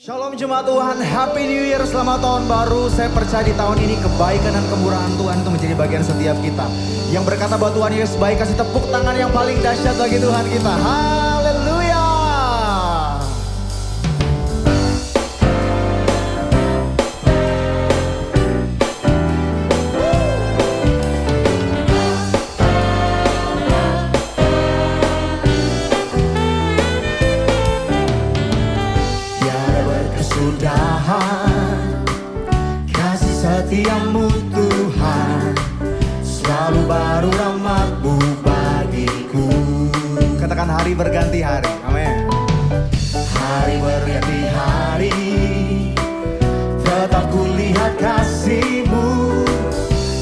Shalom jemaat Tuhan, Happy New Year, selamat tahun baru. Saya percaya di tahun ini kebaikan dan kemurahan Tuhan itu menjadi bagian setiap kita. Yang berkata bahwa Tuhan Yesus baik, kasih tepuk tangan yang paling dahsyat bagi Tuhan kita. Haleluya. Kasih setiamu Tuhan, selalu baru rahmat-Mu bagiku. Katakan hari berganti hari, amin. Hari berganti hari, tetap kulihat kasih-Mu,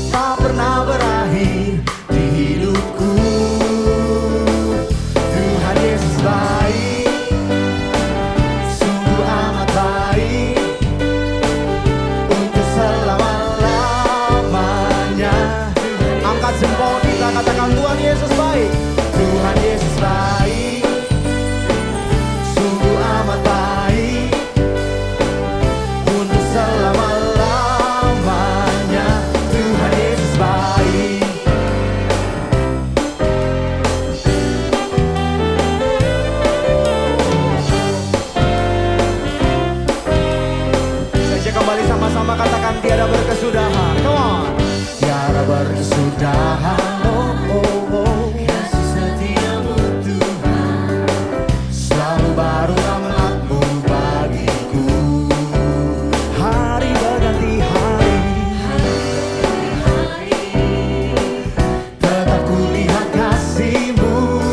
tak pernah berakhir di hidupku. Tuhan Yesus baik, sungguh amat baik, untuk selama-lamanya. Angkat jempol kita, katakan Tuhan Yesus baik. Tuhan Yesus baik, sungguh amat baik, untuk selama-lamanya. Tuhan Yesus baik. Saja kembali sama-sama katakan tiada berkesudahan. Come on. Tiada berkesudahan. Oh, oh, oh. Kasih setiamu Tuhan, selalu baru rahmat-Mu bagiku. Hari berganti hari, tetap kulihat kasih-Mu,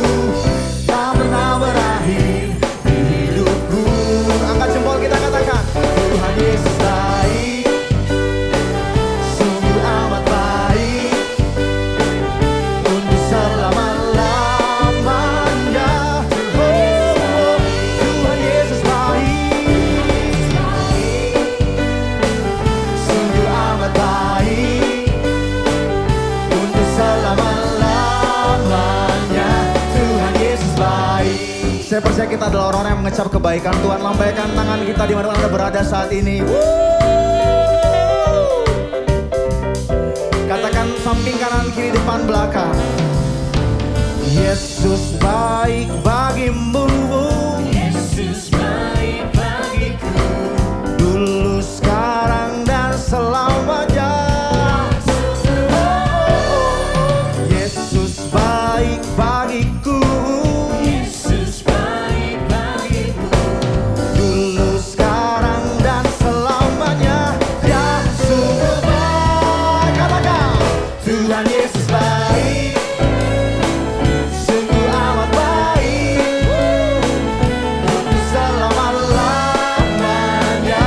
tak pernah berakhir di hidupku. Angkat jempol kita, katakan Tuhan Yesus baik, sungguh amat baik, untuk selama-lamanya. Oh, oh, Tuhan Yesus baik, sungguh amat baik, untuk selama-lamanya. Tuhan Yesus baik. Saya percaya kita adalah orang-orang yang mengecap kebaikan Tuhan. Lambaikan tangan kita di mana Anda berada saat ini. Katakan samping kanan kiri depan belakang. Yesus baik bagimu, Yesus baik bagiku, dulu sekarang dan selamanya. Yesus baik bagiku, Yesus baik bagiku, dulu sekarang dan selamanya. Ya sungguh baik. Katakan Tuhan Yesus baik, sungguh amat baik, untuk selama-lamanya.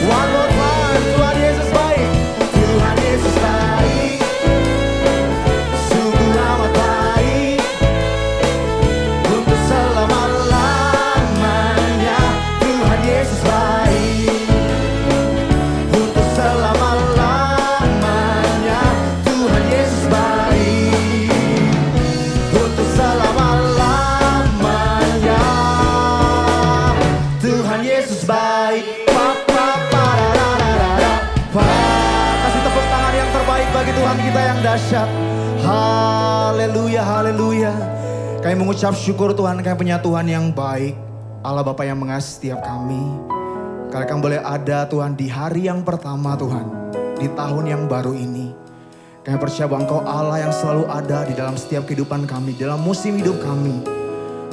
One more time. Tuhan Yesus baik, Tuhan Yesus baik, sungguh amat baik, untuk selama-lamanya. Tuhan Yesus baik, untuk selama-lamanya. Tuhan Yesus baik, untuk selama-lamanya. Tuhan Yesus baik. Pa, pa, pa, ra, ra, ra, ra, ra, pa. Kasih tepuk tangan yang terbaik bagi Tuhan kita yang dahsyat. Haleluya, haleluya. Kami mengucap syukur Tuhan, kami punya Tuhan yang baik, Allah Bapa yang mengasihi setiap kami. Karena kami boleh ada Tuhan di hari yang pertama Tuhan, di tahun yang baru ini. Kami percaya bahwa Engkau Allah yang selalu ada di dalam setiap kehidupan kami, dalam musim hidup kami.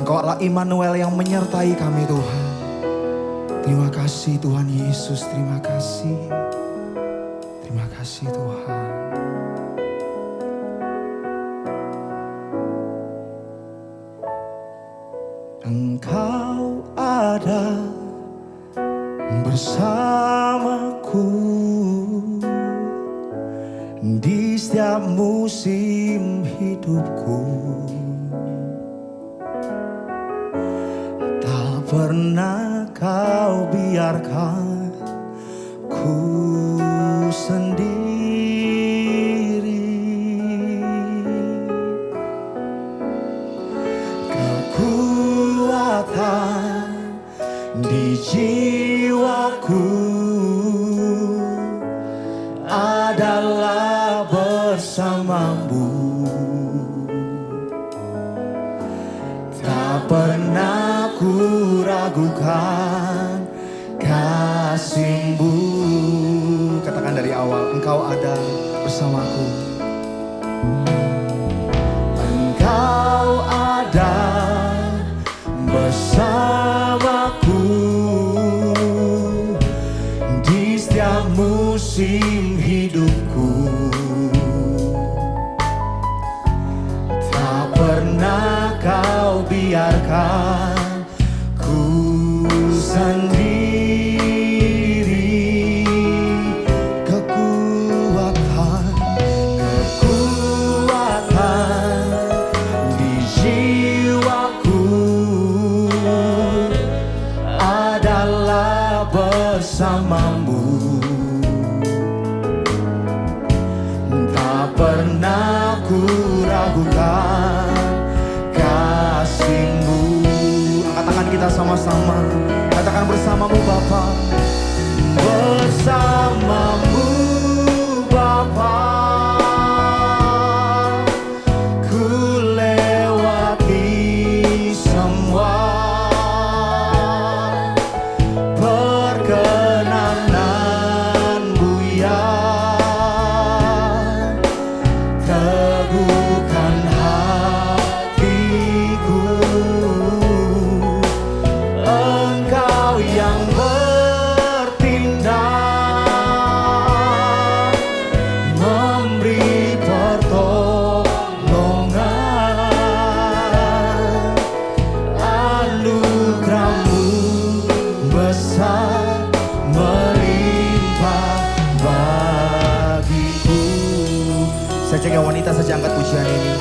Engkau Allah Immanuel yang menyertai kami Tuhan. Terima kasih Tuhan Yesus, terima kasih. Terima kasih Tuhan. Engkau ada bersamaku di setiap musim hidupku. Tak pernah Kau biarkan ku sendiri. Kekuatan di jiwaku adalah bersamamu. Tak pernah ku ragukan kasih-Mu. Katakan dari awal, Engkau ada bersamaku. Engkau ada bersamaku di setiap musim hidupku. Tak pernah Kau biarkan ku sendiri. Kekuatan di jiwaku adalah bersamamu. Tak pernah ku ragukan kasih-Mu. Angkat tangan kita sama-sama, katakan bersamamu Bapa. Bersamamu Bapa, ku lewati semua perkenanan-Mu ya. Teguhkan hatiku, Engkau yang bertindak, memberi pertolongan. Anugerah-Mu besar melimpah bagiku. Saya jaga wanita saja, angkat pujian ini.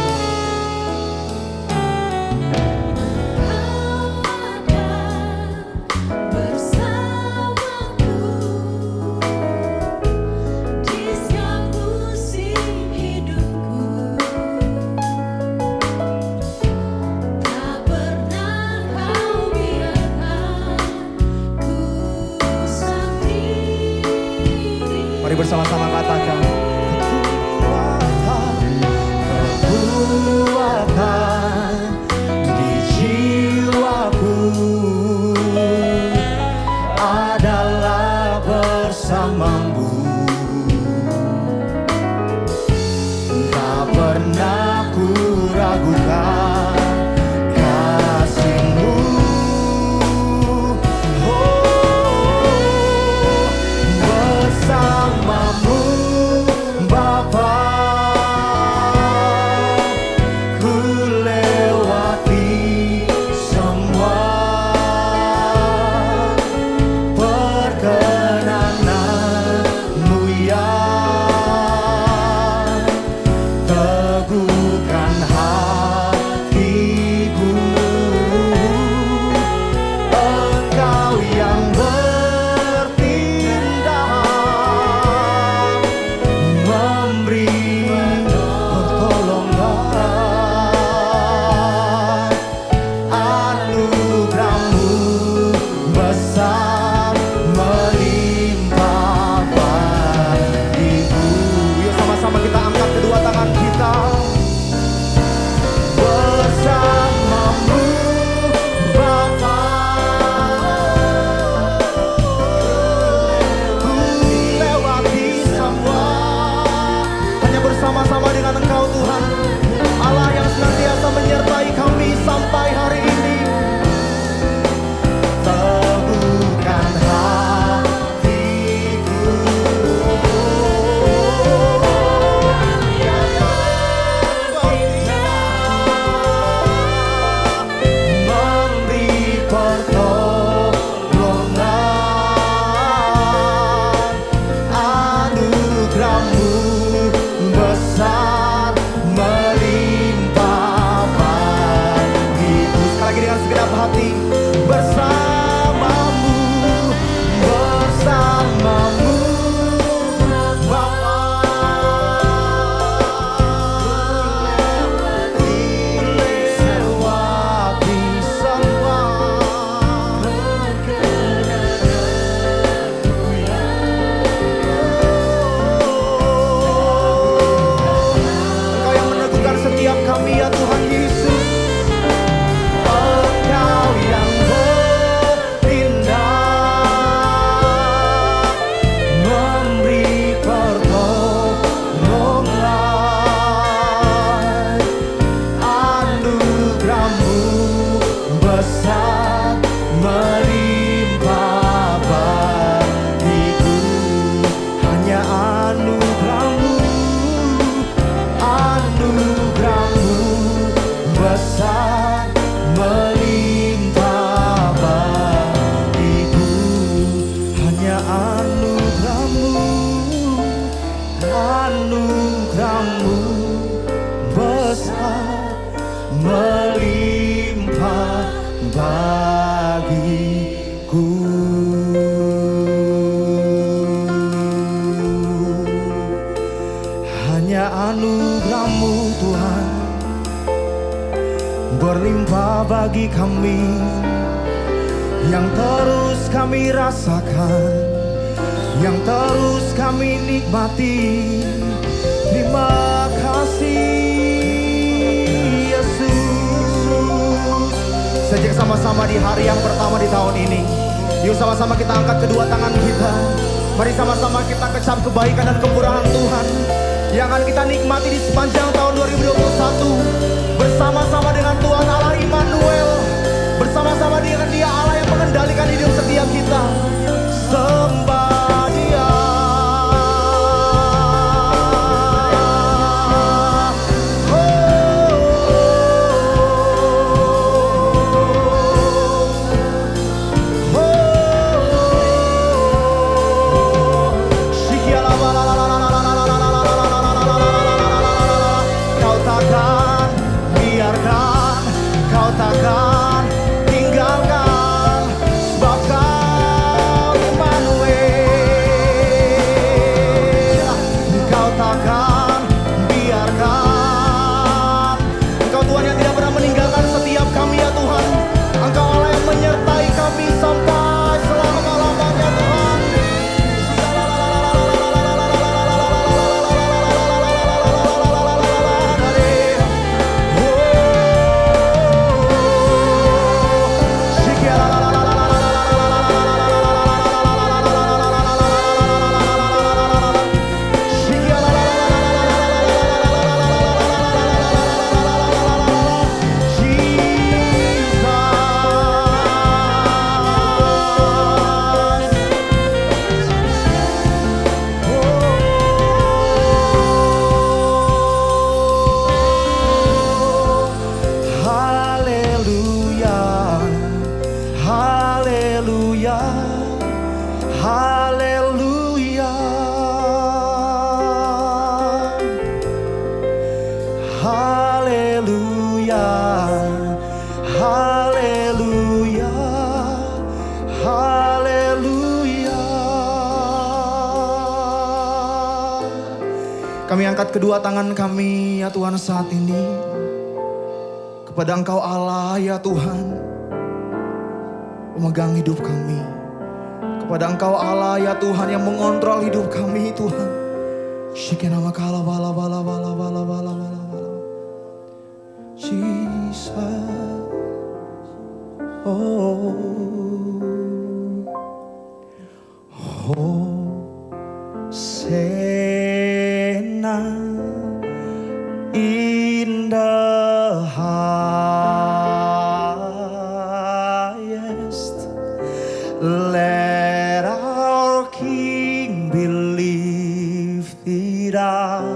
Bersamaku di setiap musim hidupku. Tak pernah Kau biarkan ku sendiri. Mari bersama-sama katakan, kekuatan di jiwaku adalah bersamamu. Tak pernah ku ragukan kasih-Mu. Oh, bersamamu Hanya anugerah-Mu Tuhan berlimpah bagi kami, yang terus kami rasakan, yang terus kami nikmati. Terima kasih Yesus. Sejak sama-sama di hari yang pertama di tahun ini, yuk sama-sama kita angkat kedua tangan kita. Mari sama-sama kita kecap kebaikan dan kemurahan Tuhan yang akan kita nikmati di sepanjang tahun 2021. Bersama-sama dengan Tuhan Allah Immanuel, bersama-sama dengan Dia Allah yang mengendalikan hidup setiap kita. Sembah Dia. Kau takkan biarkan, kau takkan tinggalkan, sebab Kau Immanuel. Kau takkan biarkan. Engkau Tuhan yang tidak pernah meninggalkan setiap kami ya Tuhan. Engkau Allah yang menyertai kami sampai selama-lamanya Tuhan. Haleluya, haleluya, haleluya, haleluya. Kami angkat kedua tangan kami ya Tuhan saat ini kepada Engkau Allah ya Tuhan, pemegang hidup kami. Kepada Engkau Allah ya Tuhan yang mengontrol hidup kami Tuhan. Shikenama kala bala bala bala bala bala bala bala. Jesus. Oh. Hosana in the highest. Let our King be lifted up.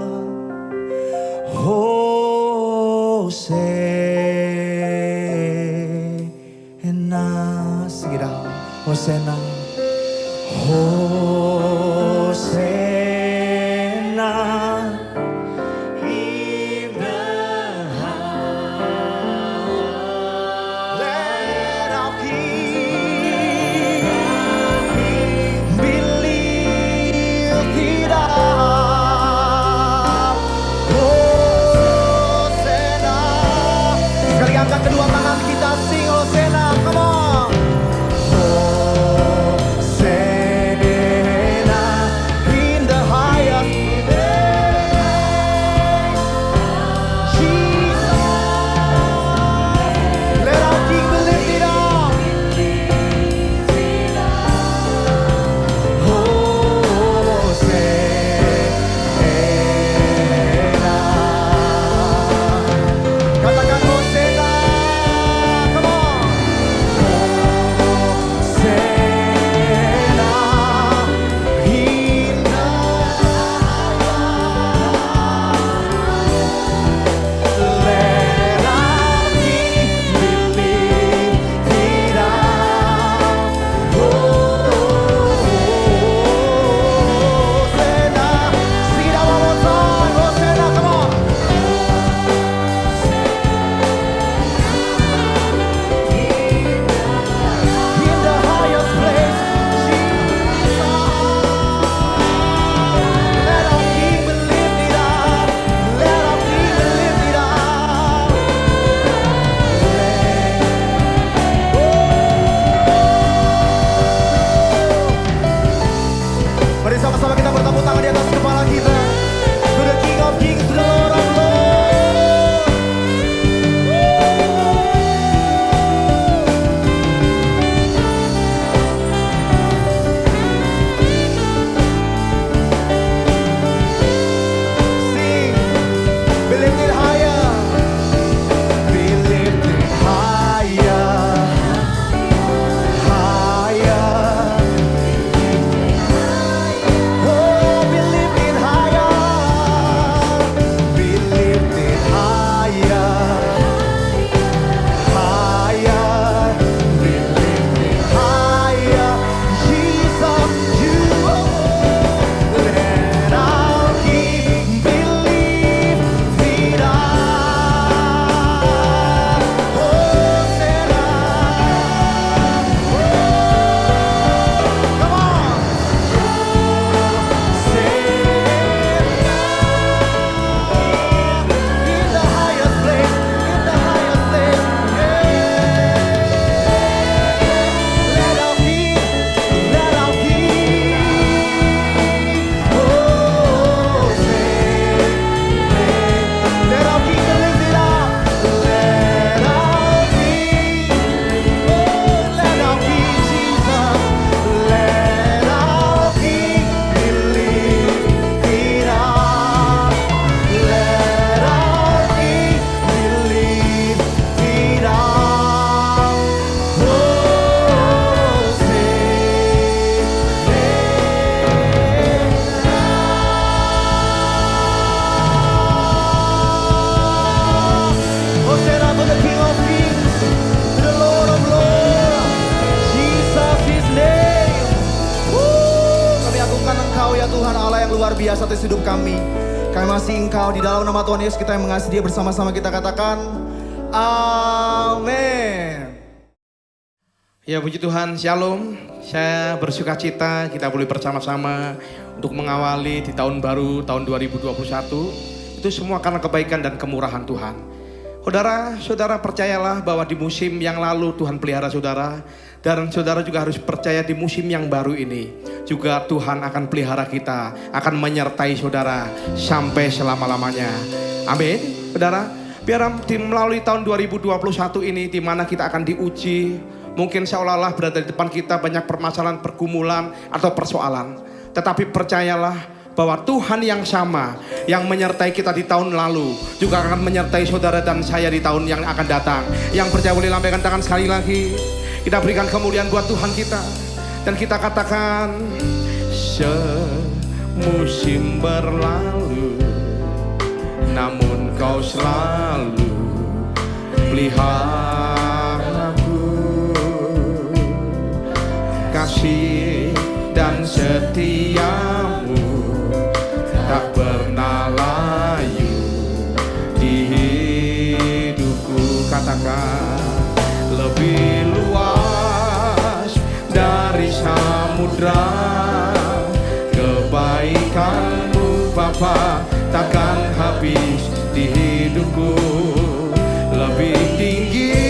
Hosanna. Sing it out. Hosanna. Hosanna biasa atas hidup kami. Kami masih Engkau, di dalam nama Tuhan Yesus kita yang mengasihi Dia, bersama-sama kita katakan amin. Ya puji Tuhan, Shalom. Saya bersuka cita kita boleh bersama-sama untuk mengawali di tahun baru, tahun 2021. Itu semua karena kebaikan dan kemurahan Tuhan. Saudara percayalah bahwa di musim yang lalu Tuhan pelihara saudara. Dan saudara juga harus percaya di musim yang baru ini juga Tuhan akan pelihara kita, akan menyertai saudara sampai selama-lamanya. Amin. Saudara, biar melalui tahun 2021 ini di mana kita akan diuji. Mungkin seolah-olah berada di depan kita banyak permasalahan, pergumulan, atau persoalan. Tetapi percayalah bahwa Tuhan yang sama yang menyertai kita di tahun lalu juga akan menyertai saudara dan saya di tahun yang akan datang. Yang percaya boleh lambaikan tangan sekali lagi. Kita berikan kemuliaan buat Tuhan kita. Dan kita katakan, semusim berlalu, namun Kau selalu peliharaku. Kasih dan setiamu tak pernah layu di hidupku. Katakan, lebih luas dari samudra kebaikan-Mu Bapa takkan habis di hidupku. Lebih tinggi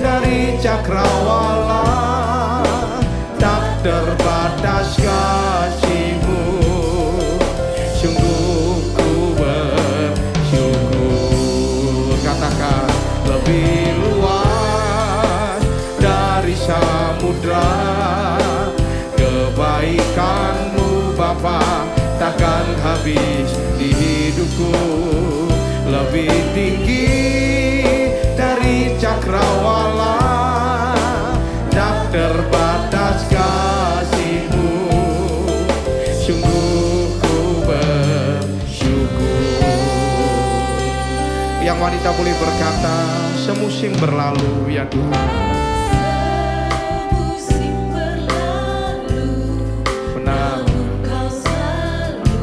dari cakrawala, tak terbatas kasih-Mu. Sungguh ku bersyukur. Katakan, lebih luas dari samudra kebaikan-Mu Bapa takkan habis di hidupku. Lebih tinggi dari cakrawala, tak terbatas kasih-Mu. Sungguh ku bersyukur. Yang wanita boleh berkata, semusim berlalu ya Tuhan. Semusim berlalu, Benar. Kau selalu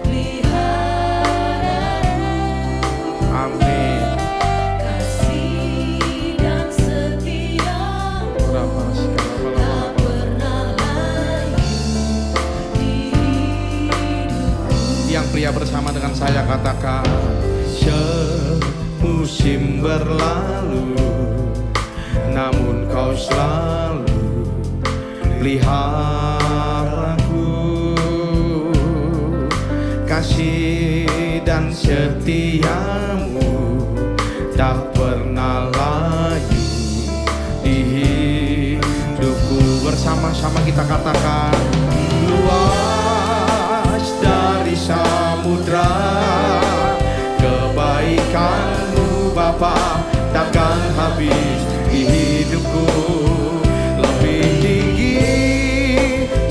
peliharaku. Amin. Kasih dan setia-Mu Berapa tak pernah layu di hidupku. Yang pria bersama dengan saya katakan, semusim berlalu, namun Kau selalu peliharaku. Kasih dan setia-Mu tak pernah layu di hidupku. Bersama-sama kita katakan, luas dari samudra kebaikan-Mu Bapa takkan habis di hidupku. Lebih tinggi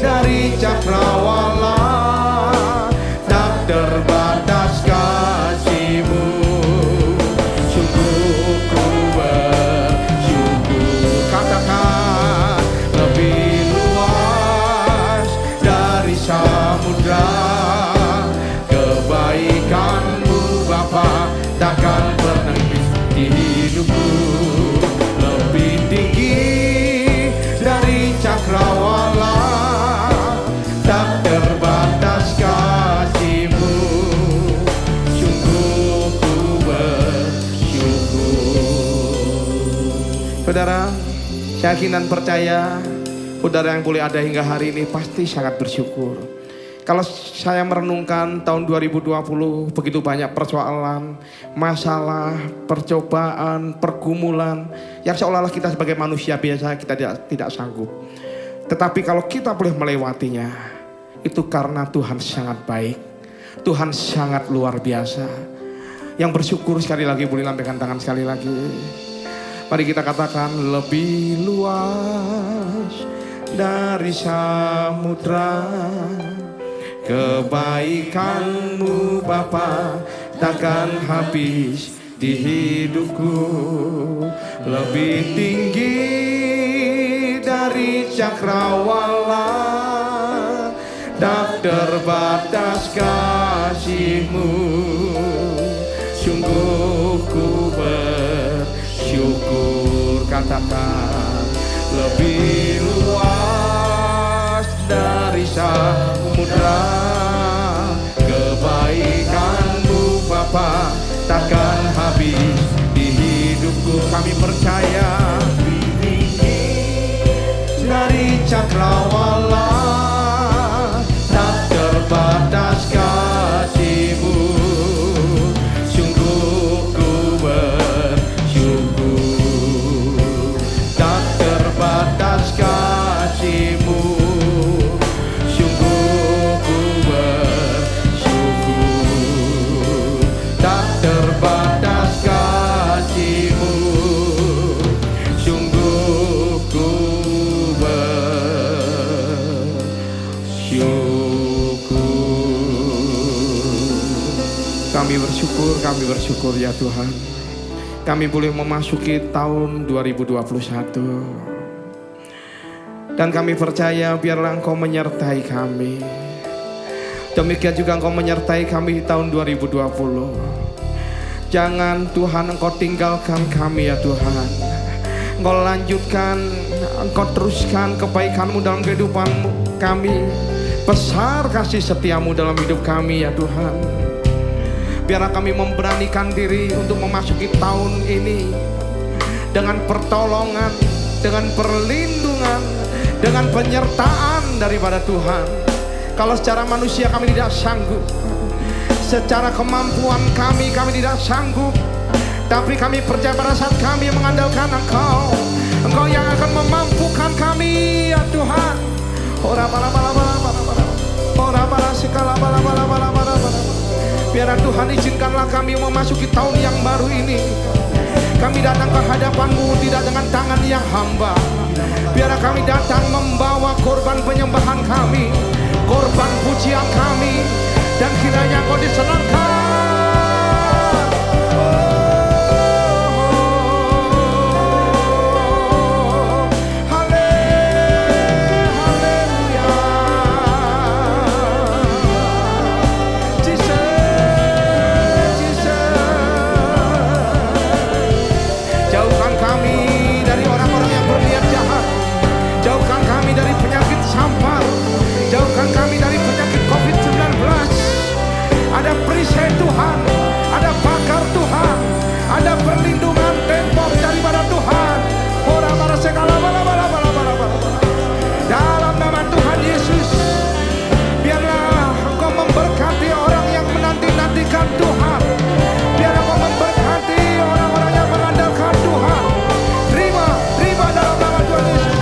dari cakrawala, tak terbatas kasih-Mu. Sungguh ku bersyukur. Katakan, lebih luas dari samudra kebaikan-Mu Bapa takkan pernah di hidupku. Lebih tinggi dari cakrawala, tak terbatas kasih-Mu. Sungguh ku bersyukur. Saudara, saya yakin dan percaya saudara yang boleh ada hingga hari ini pasti sangat bersyukur. Kalau saya merenungkan tahun 2020, begitu banyak persoalan, masalah, percobaan, pergumulan yang seolah-olah kita sebagai manusia biasa kita tidak sanggup. Tetapi kalau kita boleh melewatinya, itu karena Tuhan sangat baik. Tuhan sangat luar biasa. Yang bersyukur sekali lagi boleh lambaikan tangan sekali lagi. Mari kita katakan, lebih luas dari samudra kebaikan-Mu Bapa takkan habis di hidupku. Lebih tinggi dari cakrawala, tak terbatas kasih-Mu. Sungguh ku bersyukur, katakan lebih luas dari samudra. Kebaikan-Mu Bapa takkan habis di hidupku. Kami percaya dari cakrawala tak terbatas kasih-Mu. Sungguh ku bersyukur, tak terbatas kasih-Mu. Sungguh ku bersyukur, tak terbatas kasih-Mu. Sungguh ku bersyukur. Kami bersyukur ya Tuhan. Kami boleh memasuki tahun 2021. Dan kami percaya biarlah Engkau menyertai kami. Demikian juga Engkau menyertai kami di tahun 2020. Jangan Tuhan Engkau tinggalkan kami ya Tuhan. Engkau lanjutkan, Engkau teruskan kebaikan-Mu dalam kehidupan kami. Besar kasih setia-Mu dalam hidup kami ya Tuhan. Biarlah kami memberanikan diri untuk memasuki tahun ini dengan pertolongan, dengan perlindungan, dengan penyertaan daripada Tuhan. Kalau secara manusia kami tidak sanggup, secara kemampuan kami tidak sanggup, tapi kami percaya pada saat kami mengandalkan Engkau, Engkau yang akan memampukan kami ya Tuhan. Ora bala bala bala bala bala, ora bala sekala bala bala bala bala bala. Biarlah Tuhan izinkanlah kami memasuki tahun yang baru ini. Kami datang ke hadapan-Mu tidak dengan tangan yang hamba. Biarlah kami datang membawa korban penyembahan kami, korban pujian kami, dan kiranya Engkau disenangkan. Jauhkan kami dari penyakit COVID-19. Ada perisai Tuhan, ada pakar Tuhan, ada perlindungan tembok daripada Tuhan. Ora bara segala bala bala bala bala bala. Dalam nama Tuhan Yesus, biarlah Engkau memberkati orang yang menanti-nantikan Tuhan. Biarlah Engkau memberkati orang-orang yang mengandalkan Tuhan. Terima dalam nama Tuhan Yesus.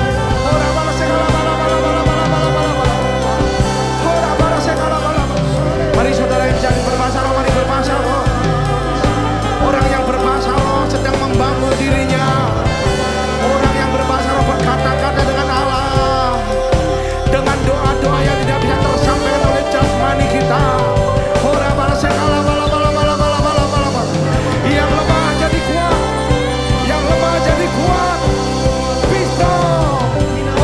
Ora bara segala bala bala bala bala bala bala. Mari saudara yang jadi berbahasa roh, mari berbahasa roh. Orang yang berbahasa roh sedang membangun dirinya. Orang yang berbahasa roh berkata-kata dengan Allah, dengan doa-doa yang tidak bisa tersampaikan oleh jasmani kita. Ora bala sekala bala bala bala bala bala bala. Yang lemah jadi kuat, yang lemah jadi kuat. Bisa.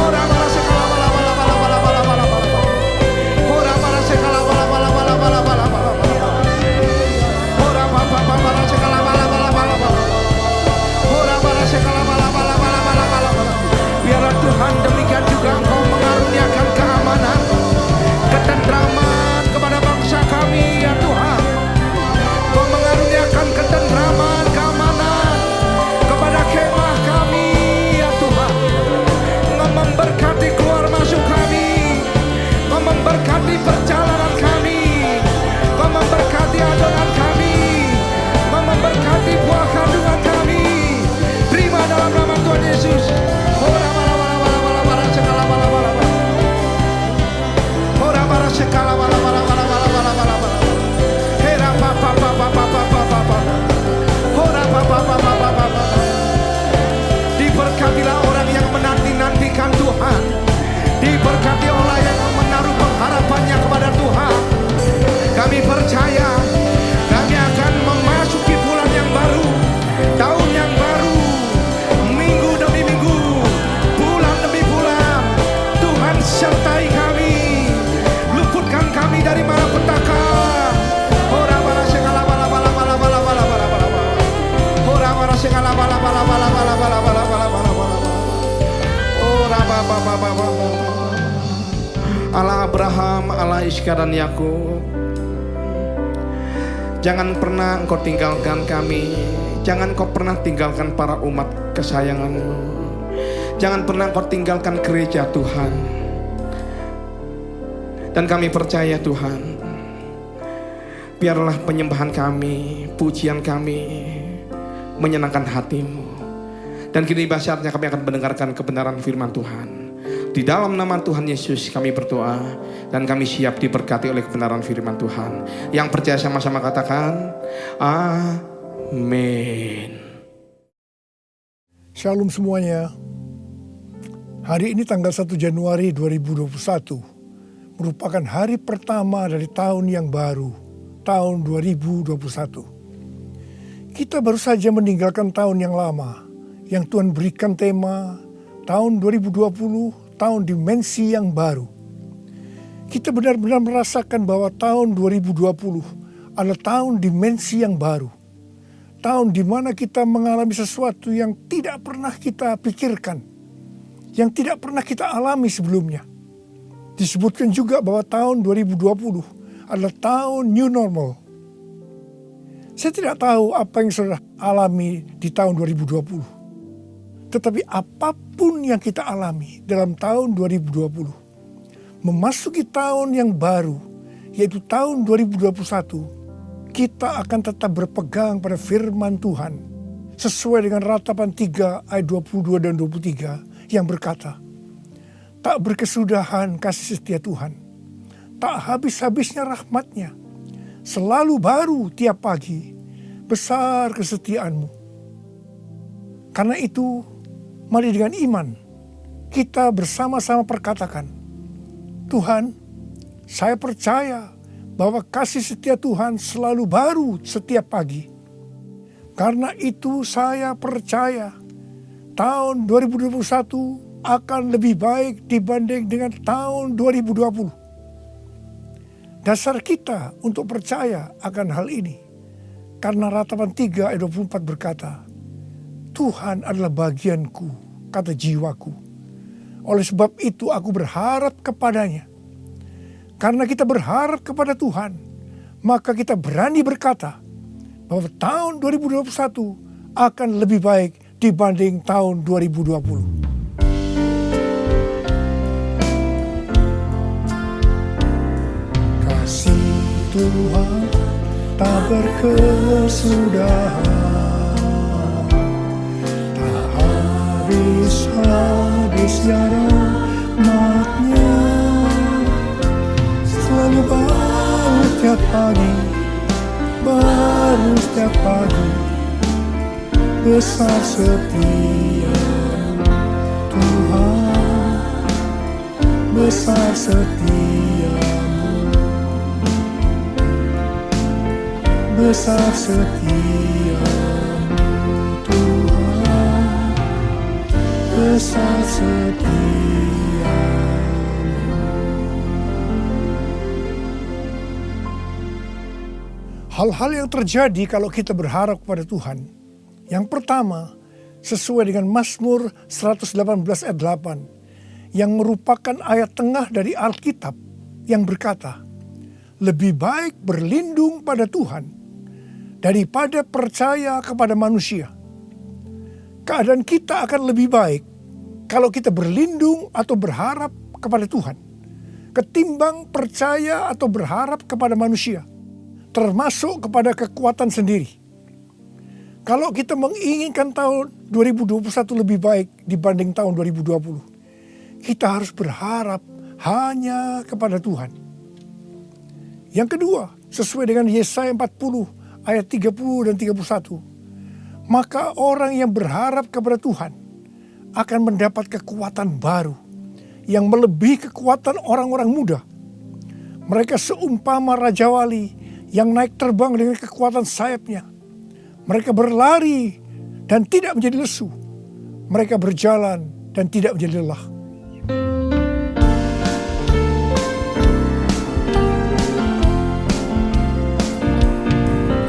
Ora bala sekala bala bala bala bala bala bala bala. Ora bala sekala bala bala bala bala bala bala. Ora bala bala sekala bala bala bala bala. Ora bala sekala bala bala bala bala bala. Biarlah Tuhan demikian juga Engkau mengaruniakan keamanan, ketentraman kepada bangsa kami ya Tuhan. Engkau mengaruniakan ketentraman, keamanan kepada kemah kami ya Tuhan. Engkau memberkati keluar masuk kami, Engkau memberkati perjalanan kami, Engkau memberkati adonan kami, Engkau memberkati buah kandungan kami. Terima dalam nama Tuhan Yesus. Ora bala bala bala bala bala sekala bala bala bala. Ora bala sekala bala bala bala bala bala bala bala. Hera pa pa pa pa pa pa pa pa pa. Ora pa pa pa pa pa pa pa. Diberkatilah orang yang menanti-nantikan Tuhan. Diberkati orang yang menaruh pengharapannya kepada Tuhan. Kami percaya kami akan memasuki bulan yang baru, tahun yang baru, minggu demi minggu, bulan demi bulan. Tuhan sertai kami. Allah Abraham, Allah Ishak dan Yakub. Jangan pernah Engkau tinggalkan kami. Jangan Engkau pernah tinggalkan para umat kesayangan-Mu. Jangan pernah Engkau tinggalkan gereja Tuhan. Dan kami percaya Tuhan, biarlah penyembahan kami, pujian kami menyenangkan hati-Mu. Dan kini saatnya kami akan mendengarkan kebenaran firman Tuhan. Di dalam nama Tuhan Yesus kami berdoa dan kami siap diberkati oleh kebenaran firman Tuhan. Yang percaya sama-sama katakan amin. Shalom semuanya. Hari ini tanggal 1 Januari 2021 merupakan hari pertama dari tahun yang baru, tahun 2021. Kita baru saja meninggalkan tahun yang lama, yang Tuhan berikan tema tahun 2020, tahun dimensi yang baru. Kita benar-benar merasakan bahwa tahun 2020 adalah tahun dimensi yang baru. Tahun di mana kita mengalami sesuatu yang tidak pernah kita pikirkan, yang tidak pernah kita alami sebelumnya. Disebutkan juga bahwa tahun 2020 adalah tahun new normal. Saya tidak tahu apa yang saudara alami di tahun 2020. Tetapi apapun yang kita alami dalam tahun 2020, memasuki tahun yang baru, yaitu tahun 2021, kita akan tetap berpegang pada firman Tuhan, sesuai dengan Ratapan 3 ayat 22 dan 23 yang berkata, tak berkesudahan kasih setia Tuhan, tak habis-habisnya rahmat-Nya, selalu baru tiap pagi, besar kesetiaan-Mu. Karena itu, mari dengan iman, kita bersama-sama perkatakan, Tuhan, saya percaya bahwa kasih setia Tuhan selalu baru setiap pagi. Karena itu saya percaya tahun 2021 akan lebih baik dibanding dengan tahun 2020. Dasar kita untuk percaya akan hal ini, karena Ratapan 3 ayat 24 berkata, Tuhan adalah bagianku, kata jiwaku. Oleh sebab itu aku berharap kepadanya. Karena kita berharap kepada Tuhan, maka kita berani berkata bahwa tahun 2021 akan lebih baik dibanding tahun 2020. Kasih Tuhan tak berkesudahan, habis-habisnya rahmat-Nya, selalu baru setiap pagi, baru setiap pagi, besar setia Tuhan, besar setia-Mu, besar setia-Mu Tuhan, besar setia. Hal-hal yang terjadi kalau kita berharap kepada Tuhan. Yang pertama, sesuai dengan Mazmur 118 ayat 8, yang merupakan ayat tengah dari Alkitab yang berkata, lebih baik berlindung pada Tuhan daripada percaya kepada manusia. Keadaan kita akan lebih baik kalau kita berlindung atau berharap kepada Tuhan, ketimbang percaya atau berharap kepada manusia, termasuk kepada kekuatan sendiri. Kalau kita menginginkan tahun 2021 lebih baik dibanding tahun 2020, kita harus berharap hanya kepada Tuhan. Yang kedua, sesuai dengan Yesaya 40 ayat 30 dan 31, maka orang yang berharap kepada Tuhan akan mendapat kekuatan baru yang melebihi kekuatan orang-orang muda. Mereka seumpama Raja Wali yang naik terbang dengan kekuatan sayapnya. Mereka berlari dan tidak menjadi lesu. Mereka berjalan dan tidak menjadi lelah.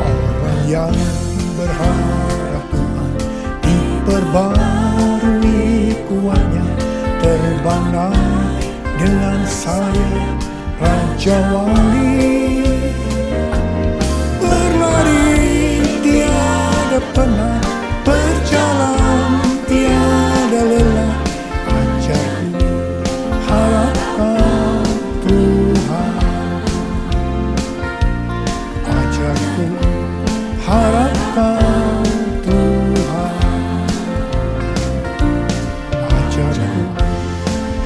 Orang yang berharap Tuhan diperbarui kuatnya, terbanglah dengan saya Raja Wali, berlari tiada pernah, berjalan tiada lelah. Ajarku harapkan Tuhan, ajarku harapkan Tuhan, ajarku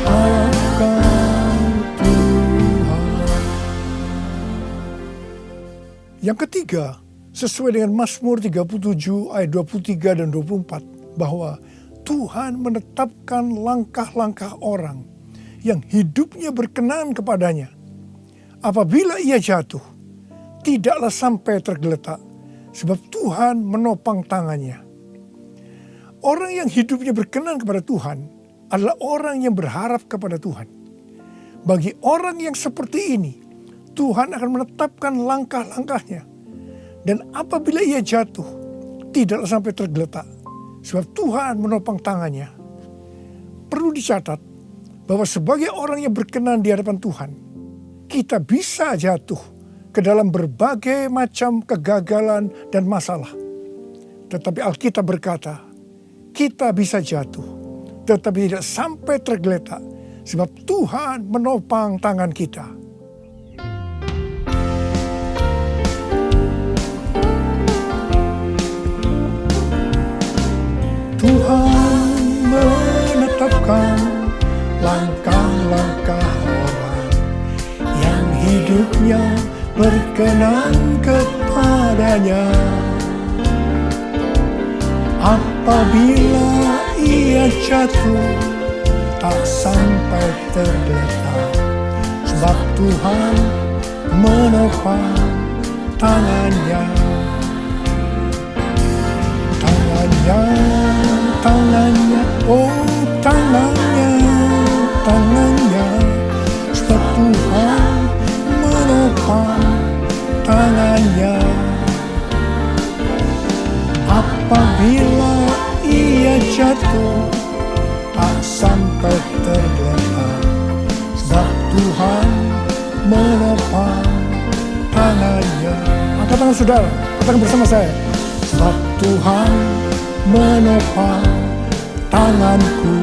harapkan Tuhan. Yang ketiga, sesuai dengan Mazmur 37 ayat 23 dan 24, bahwa Tuhan menetapkan langkah-langkah orang yang hidupnya berkenan kepadanya. Apabila ia jatuh, tidaklah sampai tergeletak, sebab Tuhan menopang tangannya. Orang yang hidupnya berkenan kepada Tuhan adalah orang yang berharap kepada Tuhan. Bagi orang yang seperti ini, Tuhan akan menetapkan langkah-langkahnya. Dan apabila ia jatuh, tidaklah sampai tergeletak, sebab Tuhan menopang tangannya. Perlu dicatat bahwa sebagai orang yang berkenan di hadapan Tuhan, kita bisa jatuh ke dalam berbagai macam kegagalan dan masalah. Tetapi Alkitab berkata, kita bisa jatuh, tetapi tidak sampai tergeletak, sebab Tuhan menopang tangan kita. Tuhan menetapkan langkah-langkah orang yang hidupnya berkenan kepadanya. Apabila ia jatuh, tak sampai tergeletak, sebab Tuhan menopang tangannya. Tangannya, oh tangannya, sebab Tuhan menopang tangannya. Apabila ia jatuh, tak sampai tergeletak, sebab Tuhan menopang tangannya. Angkat tangan saudara, katakan bersama saya. Sebab Tuhan menopang tanganku,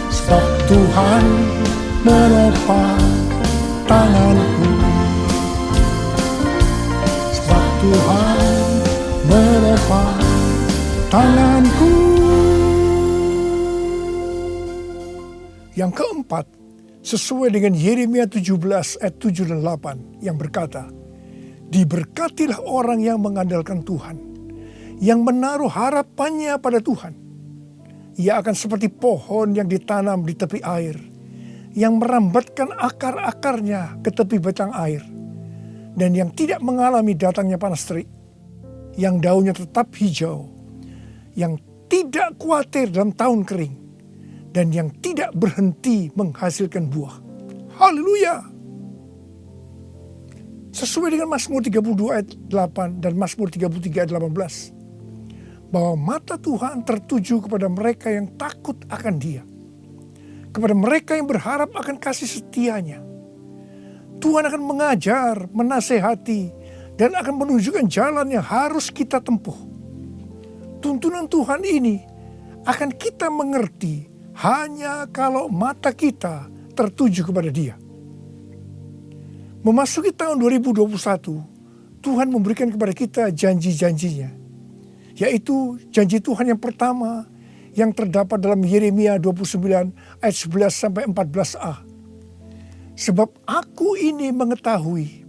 sebab Tuhan menopang tanganku, sebab Tuhan menopang tanganku. Yang keempat, sesuai dengan Yeremia 17 ayat 7 dan 8 yang berkata, diberkatilah orang yang mengandalkan Tuhan, yang menaruh harapannya pada Tuhan. Ia akan seperti pohon yang ditanam di tepi air, yang merambatkan akar-akarnya ke tepi batang air, dan yang tidak mengalami datangnya panas terik, yang daunnya tetap hijau, yang tidak khawatir dalam tahun kering, dan yang tidak berhenti menghasilkan buah. Haleluya! Sesuai dengan Mazmur 32 ayat 8 dan Mazmur 33 ayat 18. Bahwa mata Tuhan tertuju kepada mereka yang takut akan Dia. Kepada mereka yang berharap akan kasih setianya. Tuhan akan mengajar, menasehati, dan akan menunjukkan jalan yang harus kita tempuh. Tuntunan Tuhan ini akan kita mengerti hanya kalau mata kita tertuju kepada Dia. Memasuki tahun 2021, Tuhan memberikan kepada kita janji-janjinya. Yaitu janji Tuhan yang pertama yang terdapat dalam Yeremia 29 ayat 11 sampai 14a. Sebab aku ini mengetahui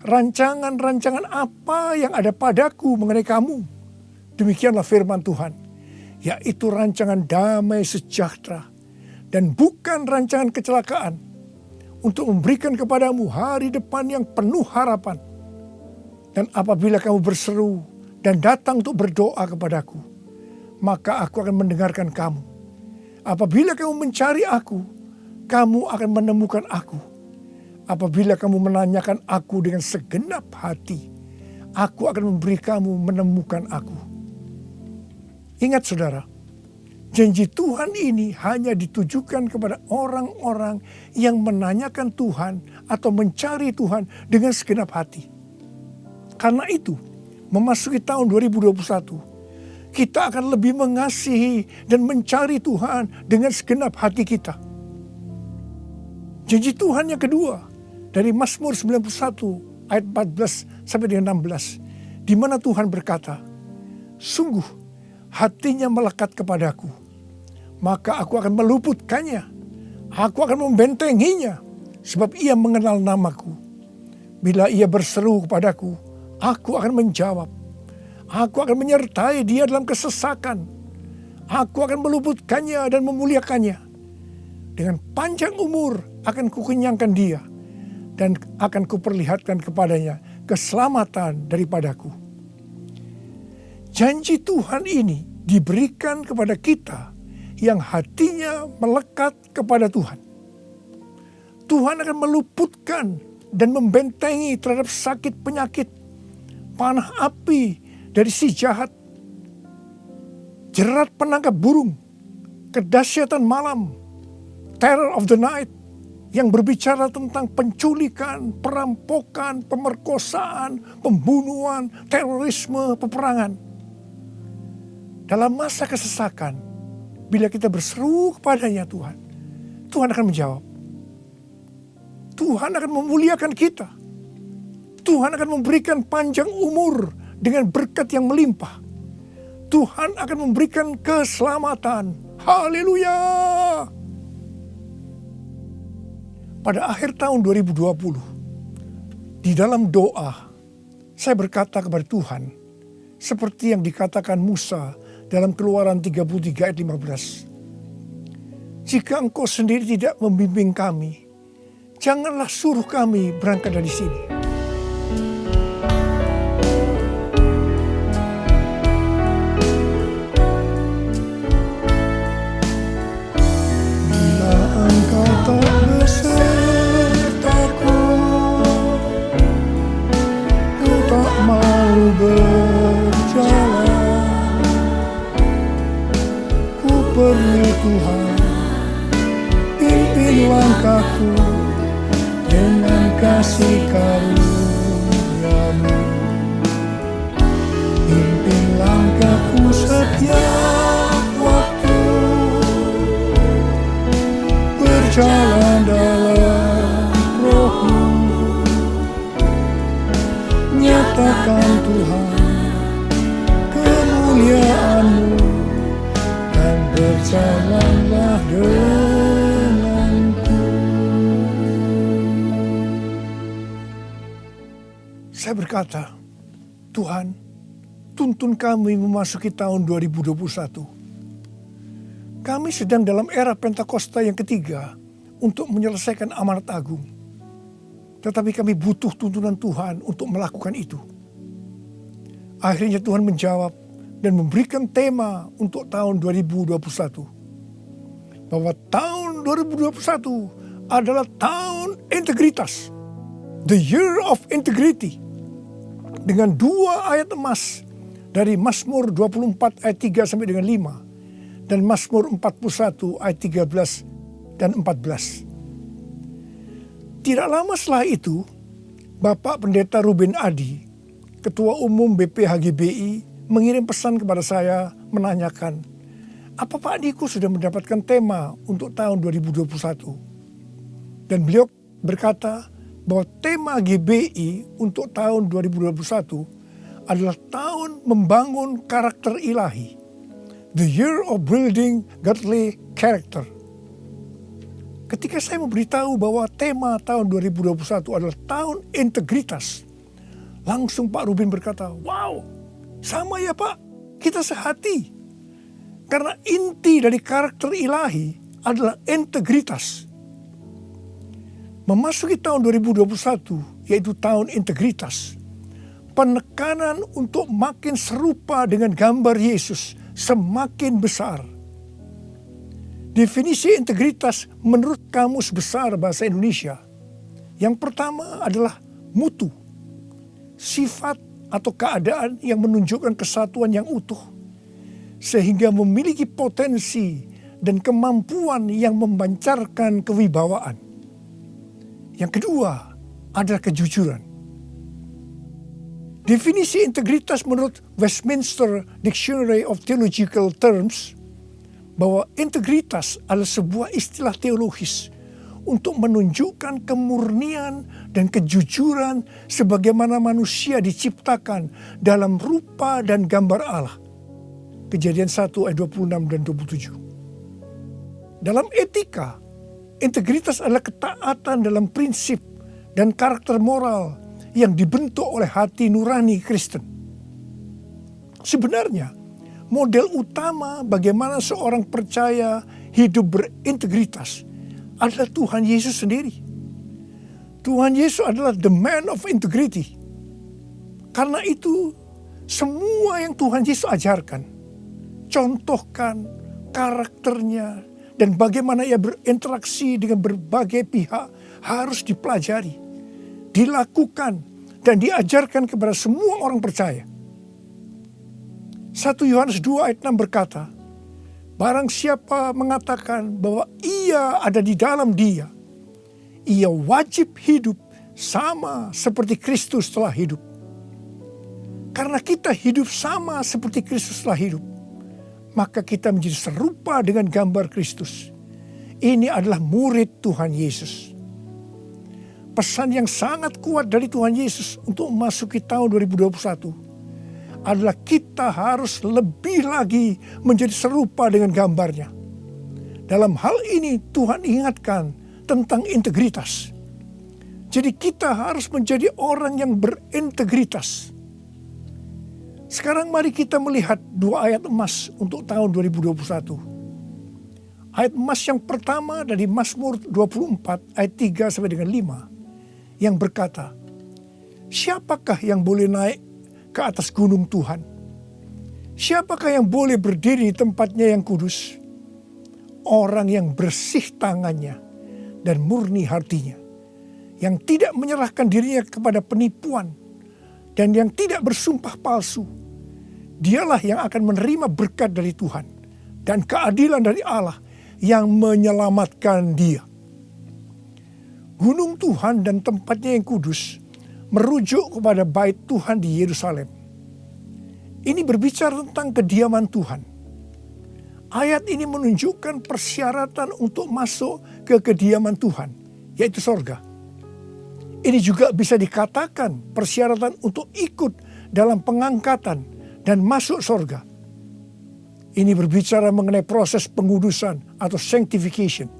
rancangan-rancangan apa yang ada padaku mengenai kamu. Demikianlah firman Tuhan. Yaitu rancangan damai sejahtera dan bukan rancangan kecelakaan, untuk memberikan kepadamu hari depan yang penuh harapan. Dan apabila kamu berseru dan datang untuk berdoa kepadaku, maka aku akan mendengarkan kamu. Apabila kamu mencari aku, kamu akan menemukan aku. Apabila kamu menanyakan aku dengan segenap hati, aku akan memberi kamu menemukan aku. Ingat saudara, Janji Tuhan ini hanya ditujukan kepada orang-orang yang menanyakan Tuhan atau mencari Tuhan dengan segenap hati. Karena itu, memasuki tahun 2021, kita akan lebih mengasihi dan mencari Tuhan dengan segenap hati kita. Janji Tuhan yang kedua dari Mazmur 91 ayat 14 sampai dengan 16, di mana Tuhan berkata, "Sungguh hatinya melekat kepadaku, maka aku akan meluputkannya, aku akan membentenginya, sebab ia mengenal namaku. Bila ia berseru kepadaku, aku akan menjawab. Aku akan menyertai dia dalam kesesakan. Aku akan meluputkannya dan memuliakannya. Dengan panjang umur akan kukenyangkan dia, dan akan kuperlihatkan kepadanya keselamatan daripadaku." Janji Tuhan ini diberikan kepada kita yang hatinya melekat kepada Tuhan. Tuhan akan meluputkan dan membentengi terhadap sakit penyakit, panah api dari si jahat, jerat penangkap burung, kedahsyatan malam, terror of the night, yang berbicara tentang penculikan, perampokan, pemerkosaan, pembunuhan, terorisme, peperangan. Dalam masa kesesakan, bila kita berseru kepadanya Tuhan, Tuhan akan menjawab. Tuhan akan memuliakan kita. Tuhan akan memberikan panjang umur dengan berkat yang melimpah. Tuhan akan memberikan keselamatan. Haleluya! Pada akhir tahun 2020, di dalam doa, saya berkata kepada Tuhan, seperti yang dikatakan Musa dalam Keluaran 33 ayat 15. "Jika Engkau sendiri tidak membimbing kami, janganlah suruh kami berangkat dari sini." Bila Engkau tak besertaku, ku tak mau berjalan. Ku perlu Tuhan, pimpin langkahku dengan kasih karunia-Mu. Pimpin langkahku setiap waktu, berjalan dalam Roh-Mu. Nyatakan Tuhan kemuliaan-Mu, dan berjalanlah denganku. Saya berkata, Tuhan, tuntun kami memasuki tahun 2021. Kami sedang dalam era Pentakosta yang ketiga untuk menyelesaikan amanat agung. Tetapi kami butuh tuntunan Tuhan untuk melakukan itu. Akhirnya Tuhan menjawab dan memberikan tema untuk tahun 2021. Bahwa tahun 2021 adalah tahun integritas. The year of integrity. Dengan 2 ayat emas dari Mazmur 24 ayat 3 sampai dengan 5. Dan Mazmur 41 ayat 13 dan 14. Tidak lama setelah itu, Bapak Pendeta Ruben Adi, Ketua Umum BPHGBI, mengirim pesan kepada saya menanyakan, apa Pak Niko sudah mendapatkan tema untuk tahun 2021? Dan beliau berkata bahwa tema GBI untuk tahun 2021 adalah tahun membangun karakter ilahi. The year of building godly character. Ketika saya memberitahu bahwa tema tahun 2021 adalah tahun integritas, langsung Pak Ruben berkata, wow, sama ya Pak, kita sehati. Karena inti dari karakter ilahi adalah integritas. Memasuki tahun 2021, yaitu tahun integritas, penekanan untuk makin serupa dengan gambar Yesus semakin besar. Definisi integritas menurut Kamus Besar Bahasa Indonesia, yang pertama adalah mutu, sifat atau keadaan yang menunjukkan kesatuan yang utuh, sehingga memiliki potensi dan kemampuan yang memancarkan kewibawaan. Yang kedua adalah kejujuran. Definisi integritas menurut Westminster Dictionary of Theological Terms bahwa integritas adalah sebuah istilah teologis untuk menunjukkan kemurnian dan kejujuran sebagaimana manusia diciptakan dalam rupa dan gambar Allah. Kejadian 1 ayat 26 dan 27. Dalam etika, integritas adalah ketaatan dalam prinsip dan karakter moral yang dibentuk oleh hati nurani Kristen. Sebenarnya, model utama bagaimana seorang percaya hidup berintegritas adalah Tuhan Yesus sendiri. Tuhan Yesus adalah the man of integrity. Karena itu, semua yang Tuhan Yesus ajarkan, contohkan karakternya, dan bagaimana ia berinteraksi dengan berbagai pihak harus dipelajari, dilakukan, dan diajarkan kepada semua orang percaya. 1 Yohanes 2 ayat 6 berkata, barang siapa mengatakan bahwa ia ada di dalam dia, ia wajib hidup sama seperti Kristus telah hidup. Karena kita hidup sama seperti Kristus telah hidup, maka kita menjadi serupa dengan gambar Kristus. Ini adalah murid Tuhan Yesus. Pesan yang sangat kuat dari Tuhan Yesus untuk memasuki tahun 2021 adalah kita harus lebih lagi menjadi serupa dengan gambarnya. Dalam hal ini Tuhan ingatkan tentang integritas. Jadi kita harus menjadi orang yang berintegritas. Sekarang mari kita melihat 2 ayat emas untuk tahun 2021. Ayat emas yang pertama dari Mazmur 24 ayat 3 sampai dengan 5 yang berkata, siapakah yang boleh naik ke atas gunung Tuhan? Siapakah yang boleh berdiri di tempatnya yang kudus? Orang yang bersih tangannya dan murni hatinya, yang tidak menyerahkan dirinya kepada penipuan dan yang tidak bersumpah palsu. Dialah yang akan menerima berkat dari Tuhan dan keadilan dari Allah yang menyelamatkan dia. Gunung Tuhan dan tempatnya yang kudus merujuk kepada bait Tuhan di Yerusalem. Ini berbicara tentang kediaman Tuhan. Ayat ini menunjukkan persyaratan untuk masuk ke kediaman Tuhan, yaitu sorga. Ini juga bisa dikatakan persyaratan untuk ikut dalam pengangkatan dan masuk sorga. Ini berbicara mengenai proses pengudusan atau sanctification.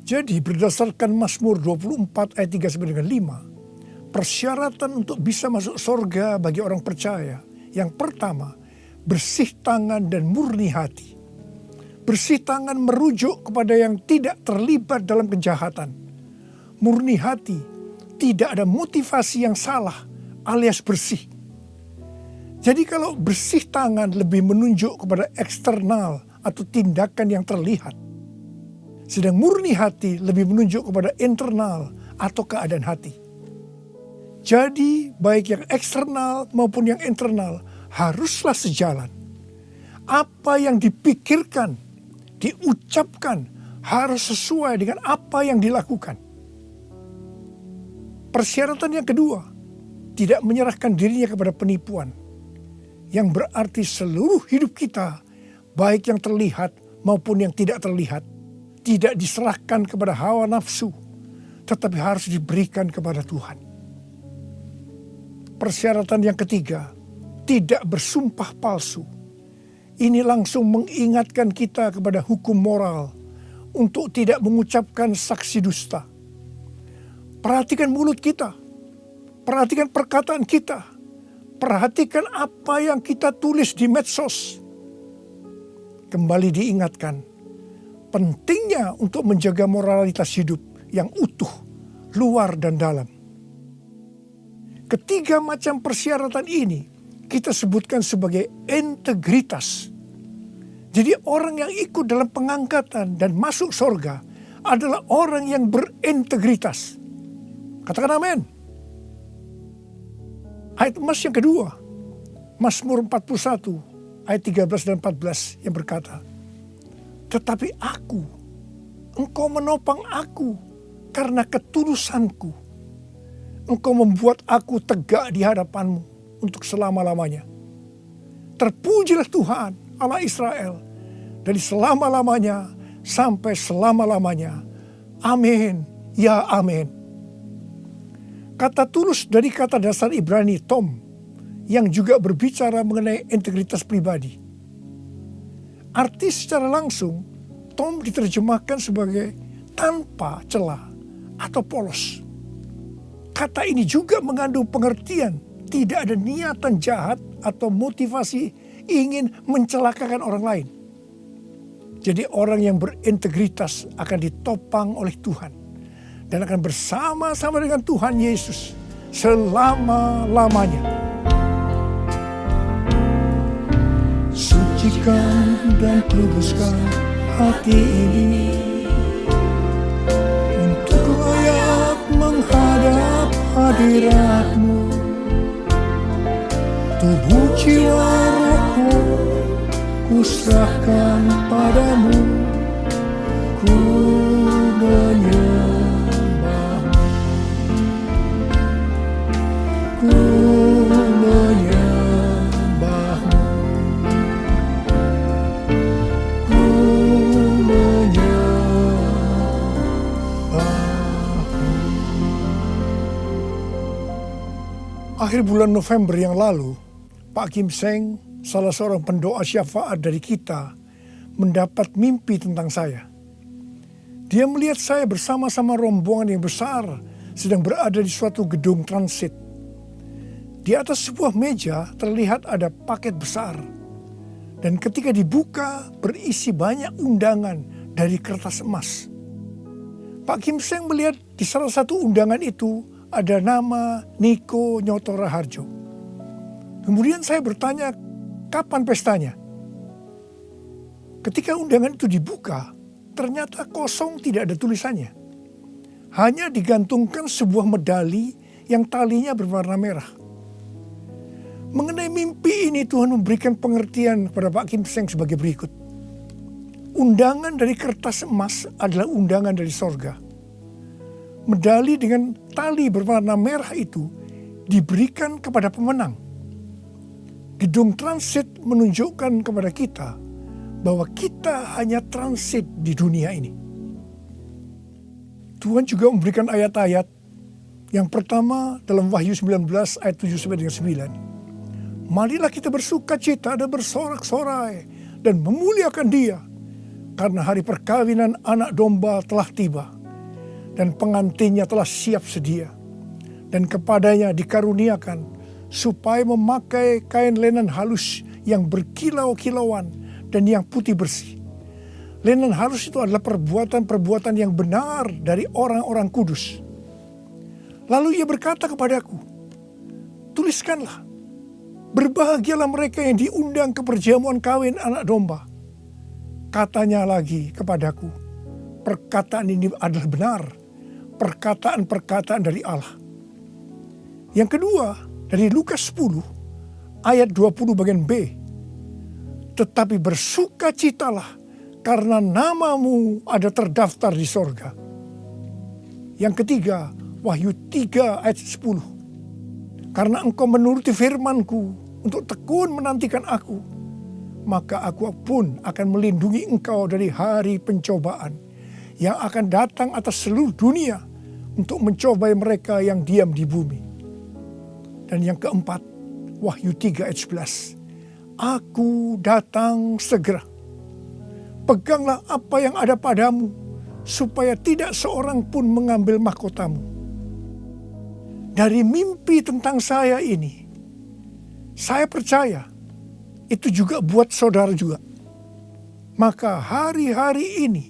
Jadi berdasarkan Mazmur 24 ayat 3 sampai dengan 5, persyaratan untuk bisa masuk sorga bagi orang percaya. Yang pertama, bersih tangan dan murni hati. Bersih tangan merujuk kepada yang tidak terlibat dalam kejahatan. Murni hati, tidak ada motivasi yang salah alias bersih. Jadi kalau bersih tangan lebih menunjuk kepada eksternal atau tindakan yang terlihat. Sedang murni hati lebih menunjuk kepada internal atau keadaan hati. Jadi baik yang eksternal maupun yang internal haruslah sejalan. Apa yang dipikirkan, diucapkan harus sesuai dengan apa yang dilakukan. Persyaratan yang kedua, tidak menyerahkan dirinya kepada penipuan. Yang berarti seluruh hidup kita, baik yang terlihat maupun yang tidak terlihat, tidak diserahkan kepada hawa nafsu, tetapi harus diberikan kepada Tuhan. Persyaratan yang ketiga, tidak bersumpah palsu. Ini langsung mengingatkan kita kepada hukum moral untuk tidak mengucapkan saksi dusta. Perhatikan mulut kita, perhatikan perkataan kita. Perhatikan apa yang kita tulis di medsos. Kembali diingatkan, pentingnya untuk menjaga moralitas hidup yang utuh, luar dan dalam. Ketiga macam persyaratan ini kita sebutkan sebagai integritas. Jadi orang yang ikut dalam pengangkatan dan masuk surga adalah orang yang berintegritas. Katakan amin. Ayat emas yang kedua, Mazmur 41 ayat 13 dan 14 yang berkata, "Tetapi aku, engkau menopang aku karena ketulusanku. Engkau membuat aku tegak di hadapanmu untuk selama-lamanya. Terpujilah Tuhan Allah Israel dari selama-lamanya sampai selama-lamanya. Amin, ya amin." Kata tulus dari kata dasar Ibrani tom, yang juga berbicara mengenai integritas pribadi. Arti secara langsung, tom diterjemahkan sebagai tanpa celah atau polos. Kata ini juga mengandung pengertian tidak ada niatan jahat atau motivasi ingin mencelakakan orang lain. Jadi orang yang berintegritas akan ditopang oleh Tuhan dan akan bersama-sama dengan Tuhan Yesus selama-lamanya. Sucikan dan kuduskan hati ini untuk layak menghadap hadirat-Mu. Tubuh jiwa rohku ku serahkan padamu, ku menyembahmu, ku menyembahmu, ku menyembahmu. Akhir bulan November yang lalu, Pak Kim Seng, salah seorang pendoa syafaat dari kita, mendapat mimpi tentang saya. Dia melihat saya bersama-sama rombongan yang besar sedang berada di suatu gedung transit. Di atas sebuah meja terlihat ada paket besar. Dan ketika dibuka berisi banyak undangan dari kertas emas. Pak Kim Seng melihat di salah satu undangan itu ada nama Niko Nyoto Raharjo. Kemudian saya bertanya, kapan pestanya? Ketika undangan itu dibuka, ternyata kosong, tidak ada tulisannya. Hanya digantungkan sebuah medali yang talinya berwarna merah. Mengenai mimpi ini Tuhan memberikan pengertian kepada Pak Kim Seng sebagai berikut. Undangan dari kertas emas adalah undangan dari sorga. Medali dengan tali berwarna merah itu diberikan kepada pemenang. Gedung transit menunjukkan kepada kita bahwa kita hanya transit di dunia ini. Tuhan juga memberikan ayat-ayat. Yang pertama dalam Wahyu 19 ayat 7-9. Marilah kita bersuka cita dan bersorak-sorai dan memuliakan Dia, karena hari perkawinan anak domba telah tiba dan pengantinnya telah siap sedia, dan kepadanya dikaruniakan supaya memakai kain lenan halus yang berkilau-kilauan dan yang putih bersih. Lenan halus itu adalah perbuatan-perbuatan yang benar dari orang-orang kudus. Lalu ia berkata kepadaku, "Tuliskanlah, berbahagialah mereka yang diundang ke perjamuan kawin anak domba." Katanya lagi kepadaku, perkataan ini adalah benar, perkataan-perkataan dari Allah. Yang kedua, dari Lukas 10 ayat 20 bagian B. Tetapi bersukacitalah karena namamu ada terdaftar di sorga. Yang ketiga, Wahyu 3 ayat 10. Karena engkau menuruti firmanku untuk tekun menantikan aku, maka aku pun akan melindungi engkau dari hari pencobaan yang akan datang atas seluruh dunia untuk mencobai mereka yang diam di bumi. Dan yang keempat, Wahyu 3 ayat 11. Aku datang segera. Peganglah apa yang ada padamu, supaya tidak seorang pun mengambil mahkotamu. Dari mimpi tentang saya ini, saya percaya itu juga buat saudara juga. Maka hari-hari ini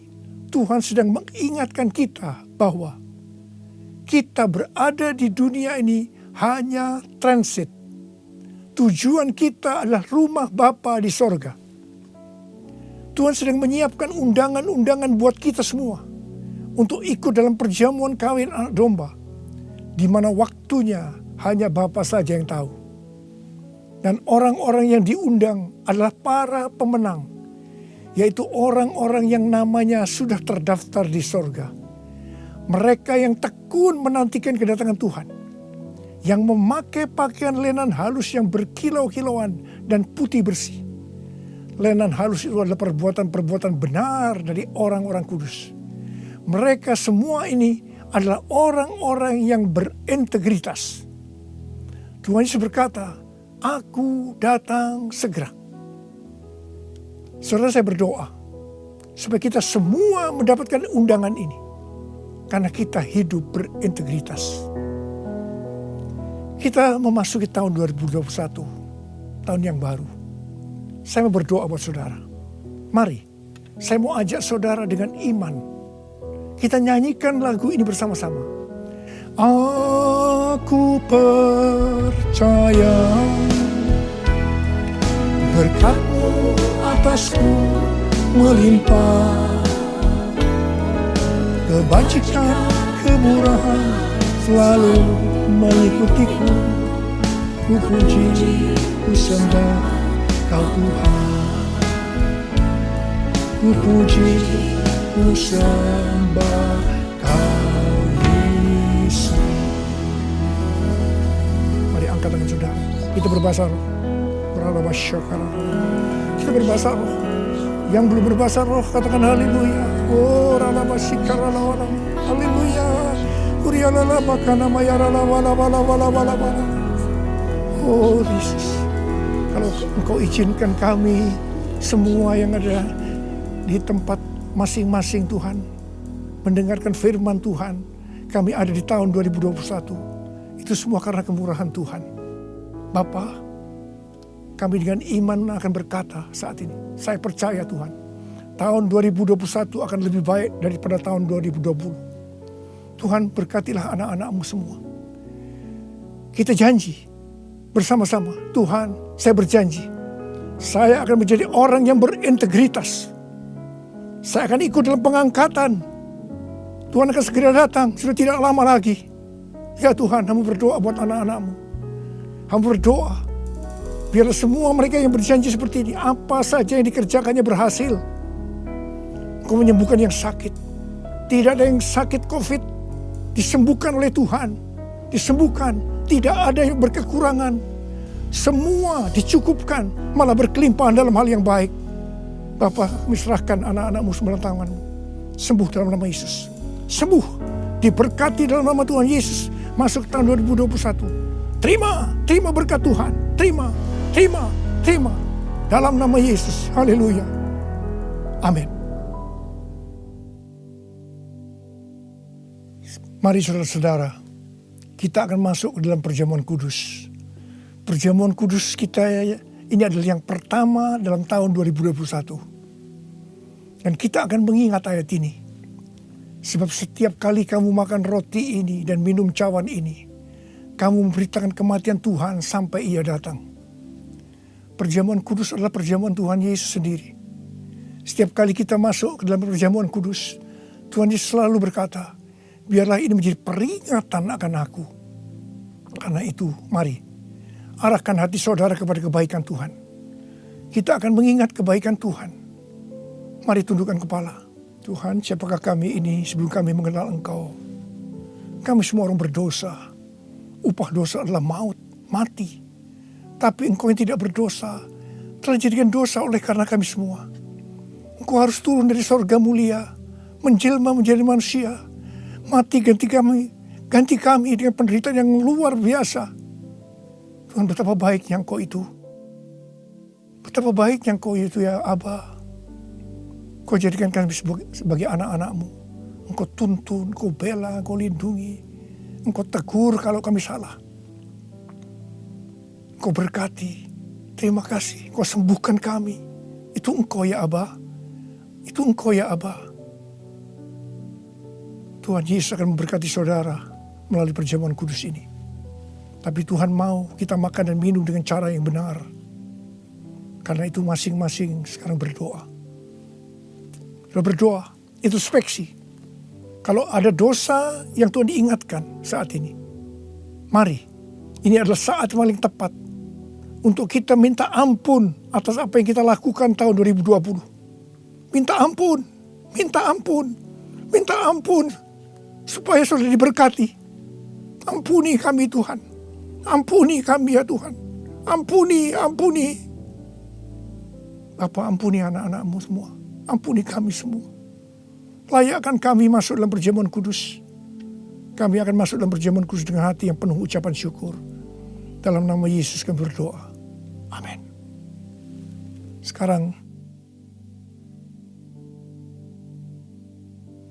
Tuhan sedang mengingatkan kita bahwa kita berada di dunia ini hanya transit. Tujuan kita adalah rumah Bapa di sorga. Tuhan sedang menyiapkan undangan-undangan buat kita semua untuk ikut dalam perjamuan kawin anak domba, di mana waktunya hanya Bapa saja yang tahu. Dan orang-orang yang diundang adalah para pemenang, yaitu orang-orang yang namanya sudah terdaftar di sorga. Mereka yang tekun menantikan kedatangan Tuhan, yang memakai pakaian lenan halus yang berkilau-kilauan dan putih bersih. Lenan halus itu adalah perbuatan-perbuatan benar dari orang-orang kudus. Mereka semua ini adalah orang-orang yang berintegritas. Tuhan Yesus berkata, "Aku datang segera." Saudara, saya berdoa supaya kita semua mendapatkan undangan ini karena kita hidup berintegritas. Kita memasuki tahun 2021, tahun yang baru. Saya mau berdoa buat saudara. Mari, saya mau ajak saudara dengan iman. Kita nyanyikan lagu ini bersama-sama. Aku percaya berkat-Mu atasku melimpah, kebajikan, kemurahan selalu mengikutiku. Ku puji, ku sembah Kau Tuhan. Ku puji, ku sembah Kau Yesus. Mari angkat tangan saudara. Kita berbahasa roh. Kita berbahasa roh. Yang belum berbahasa roh katakan haleluya. Oh, haleluya. Oh Yesus, kalau Engkau izinkan kami semua yang ada di tempat masing-masing Tuhan, mendengarkan firman Tuhan, kami ada di tahun 2021, itu semua karena kemurahan Tuhan. Bapa, kami dengan iman akan berkata saat ini, saya percaya Tuhan, tahun 2021 akan lebih baik daripada tahun 2020. Tuhan, berkatilah anak-anak-Mu semua. Kita janji bersama-sama, Tuhan, saya berjanji, saya akan menjadi orang yang berintegritas. Saya akan ikut dalam pengangkatan. Tuhan akan segera datang, sudah tidak lama lagi. Ya Tuhan, Hamba berdoa buat anak-anak-Mu. Hamba berdoa, biarlah semua mereka yang berjanji seperti ini, apa saja yang dikerjakannya berhasil. Engkau menyembuhkan yang sakit. Tidak ada yang sakit COVID, disembuhkan oleh Tuhan. Disembuhkan, tidak ada yang berkekurangan. Semua dicukupkan, malah berkelimpahan dalam hal yang baik. Bapa, serahkan anak-anak-Mu semua dalam tangan-Mu. Sembuh dalam nama Yesus. Sembuh, diberkati dalam nama Tuhan Yesus. Masuk tahun 2021. Terima berkat Tuhan. Terima. Dalam nama Yesus. Haleluya. Amin. Mari saudara-saudara, kita akan masuk ke dalam perjamuan kudus. Perjamuan kudus kita ini adalah yang pertama dalam tahun 2021. Dan kita akan mengingat ayat ini. Sebab setiap kali kamu makan roti ini dan minum cawan ini, kamu memberitakan kematian Tuhan sampai Ia datang. Perjamuan kudus adalah perjamuan Tuhan Yesus sendiri. Setiap kali kita masuk ke dalam perjamuan kudus, Tuhan Yesus selalu berkata, biarlah ini menjadi peringatan akan aku. Karena itu, mari arahkan hati saudara kepada kebaikan Tuhan. Kita akan mengingat kebaikan Tuhan. Mari tundukkan kepala. Tuhan, siapakah kami ini sebelum kami mengenal Engkau? Kami semua orang berdosa. Upah dosa adalah maut, mati. Tapi Engkau yang tidak berdosa telah dijadikan dosa oleh karena kami semua. Engkau harus turun dari sorga mulia, menjelma menjadi manusia, mati ganti kami dengan penderitaan yang luar biasa. Tuhan, betapa baiknya Engkau itu. Betapa baiknya Engkau itu ya Aba. Kau jadikan kami sebagai anak-anak-Mu. Engkau tuntun, Engkau bela, Engkau lindungi. Engkau tegur kalau kami salah. Engkau berkati. Terima kasih. Engkau sembuhkan kami. Itu Engkau ya Aba. Itu Engkau ya Aba. Tuhan Yesus akan memberkati saudara melalui perjamuan kudus ini. Tapi Tuhan mau kita makan dan minum dengan cara yang benar. Karena itu masing-masing sekarang berdoa. Berdoa, introspeksi. Kalau ada dosa yang Tuhan diingatkan saat ini, mari, ini adalah saat paling tepat untuk kita minta ampun atas apa yang kita lakukan tahun 2020. Minta ampun, minta ampun, minta ampun supaya saudara diberkati. Ampuni kami Tuhan, ampuni kami ya Tuhan, ampuni, ampuni. Bapa, ampuni anak-anakmu semua, ampuni kami semua. Layakkan kami masuk dalam perjamuan kudus. Kami akan masuk dalam perjamuan kudus dengan hati yang penuh ucapan syukur. Dalam nama Yesus kami berdoa. Amin. Sekarang,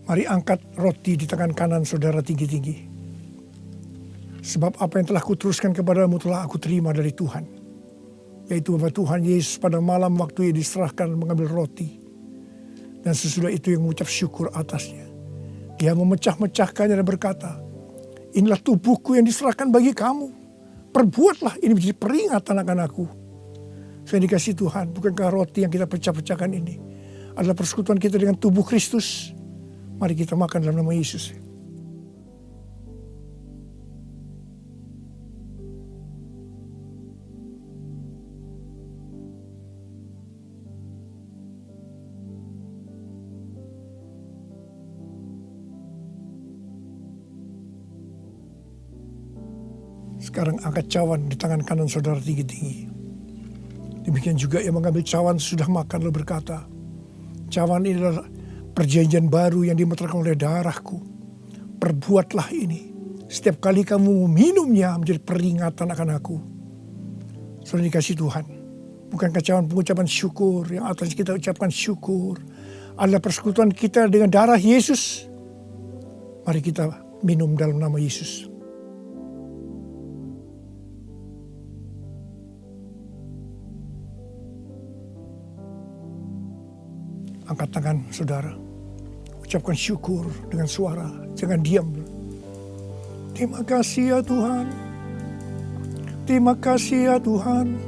mari angkat roti di tangan kanan saudara tinggi-tinggi. Sebab apa yang telah kuteruskan kepadamu telah aku terima dari Tuhan. Yaitu bahwa Tuhan Yesus pada malam waktu ia diserahkan mengambil roti. Dan sesudah itu yang mengucap syukur atasnya. Dia memecah-mecahkannya dan berkata, inilah tubuhku yang diserahkan bagi kamu. Perbuatlah ini menjadi peringatan akan aku. Saya dikasih Tuhan, bukankah roti yang kita pecah-pecahkan ini adalah persekutuan kita dengan tubuh Kristus. Mari kita makan dalam nama Yesus. Sekarang angkat cawan di tangan kanan saudara tinggi-tinggi. Demikian juga yang mengambil cawan sudah makan lalu berkata, cawan ini adalah perjanjian baru yang dimeteraikan oleh darahku. Perbuatlah ini. Setiap kali kamu meminumnya menjadi peringatan akan aku. Saudara dikasih Tuhan. Bukankah cawan pengucapan syukur yang atas kita ucapkan syukur adalah persekutuan kita dengan darah Yesus. Mari kita minum dalam nama Yesus. Angkat tangan saudara. Ucapkan syukur dengan suara. Jangan diam. Terima kasih ya Tuhan. Terima kasih ya Tuhan.